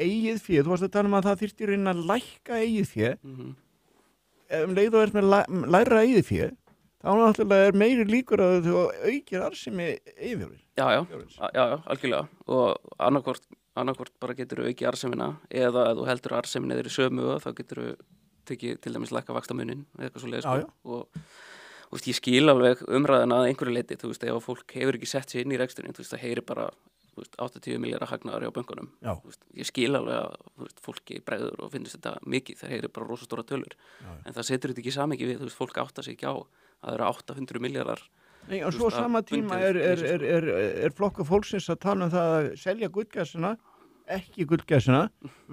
eigið fé, þú varst að tala að það þyrfti í rauninni að lækka eigið fé, leið og með læra eigið fé, þá náttúrulega meiri líkur að þú aukir arðsemi eigið fjárins. Já, algjörlega. Og annarkvort bara getur þú aukið arðsemina eða ef þú heldur arðsemina þeirri sömu þá getur þú tekið til dæmis lækka vaxtamunin eða eitthvað svoleiðis sko. Og ég skil alveg umræðina að einhverju leyti, þú veist, ef fólk hefur ekki sett sig inn í reksturinn, þú veist, það heyri bara 80 milljarða hagnaðar á bönkunum. Ég skil alveg að fólki bregður og finnst þetta mikið, það heyri bara rosa stóra tölur. En það setur þetta ekki samingi við, þú veist, fólk áttar sig ekki á að það eru 800 milljarðar. Nei, og svo sama tíma er flokkur fólksins að tala um það að selja gullgæsina, ekki gullgæsina,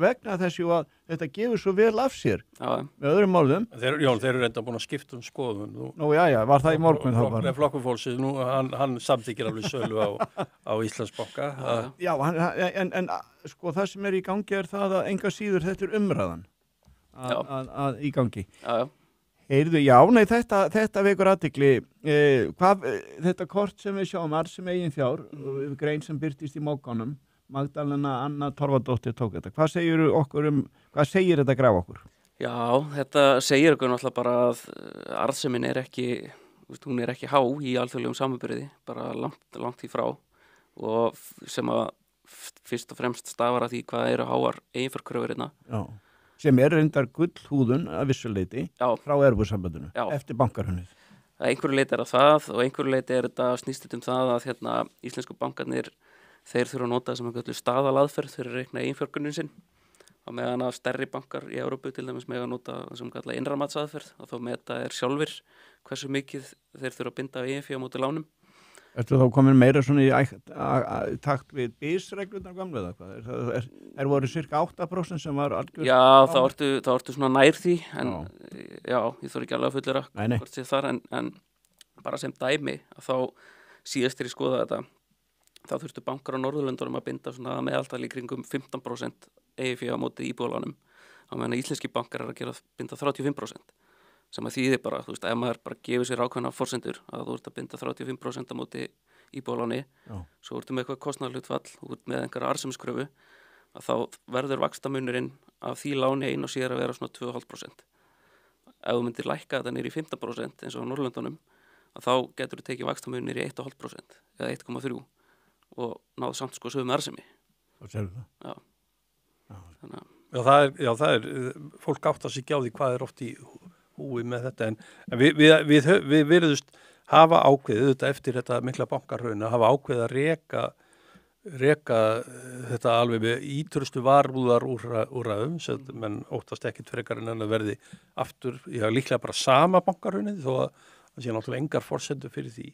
vegna þessi að þetta gefur svo vel af sér með öðrum málum. Þeir eru reynda búin að skipta skoðun. Nú, var það í morgun þá bara? Flokkur fólksins, hann samþykkir alveg sölu á Íslandsbanka. Já, en sko það sem í gangi það að enga síður þetta umræðan að í gangi. Heyrðu, þetta vekur athygli. Þetta kort sem við sjáum, arðsemi eigin fjár, grein sem birtist í Mogganum, Magdalena Anna Torfadóttir tók þetta. Hvað segir þetta graf okkur? Já, þetta segir okkur náttúrulega bara að arðsemin hún er ekki há í alþjóðlegum samanburði, bara langt í frá og sem að fyrst og fremst stafar að því hvað eru háar eiginfjárkröfur hérna. Já. Sem reyndar gullhúðun að vissuleiti frá Evrópusambandinu eftir bankahrunið. Að einhverju leiti það og einhverju leiti þetta snýst það að íslensku bankarnir þeir þurfa að nota sem einhverju staðalaðferð fyrir að reikna eiginfjárgrunnin sinn. Á meðan að stærri bankar í Evrópu til dæmis með að nota sem kalla innrammatsaðferð og þá meta sjálfir hversu mikið þeir þurfa að binda eiginfjár á móti lánum. Ertu þá komin meira svona í takt við BIS-reglurnar gamla eða hvað? Er voru cirka 8% sem var algjör? Já, þá ertu svona nær því, en ég þarf ekki alveg að fullera hvort sé þar, en bara sem dæmi að þá síðast þegar ég skoða þetta, þá þurftu bankar á Norðurlöndunum að binda svona meðaltali í kringum 15% EIFI á móti íbúðalánum, á meðan íslenski bankar að binda 35%. Sem að þýðir bara, þú veist, ef maður bara gefur sér ákveðna forsendur að þú ert að binda 35% á móti íbúðaláni, svo ertu með eitthvað kostnaðarhlutfall, þú ert með einhverja arðsemiskröfu, að þá verður vaxtamunurinn af því láni einu og síðar að vera svona 2,5%. Ef þú myndir lækka þetta niður í 15% eins og á Norðurlöndunum, að þá getur þú tekið vaxtamuninn niður í 1,5% eða 1,3% og náðu samt sko sögum arðsemi. Og sérðu það? Já, það er fólk áttar sig ekki á því hvað oft í húi með þetta, en við virðumst hafa ákveðið þetta eftir þetta mikla bankarhrun að hafa ákveðið að reka þetta alveg með ítrustu varúðarúrræðum sem menn óttast ekkit frekar en að verði aftur, líklega bara sama bankarhrunið þó að það sé náttúrulega engar forsendur fyrir því.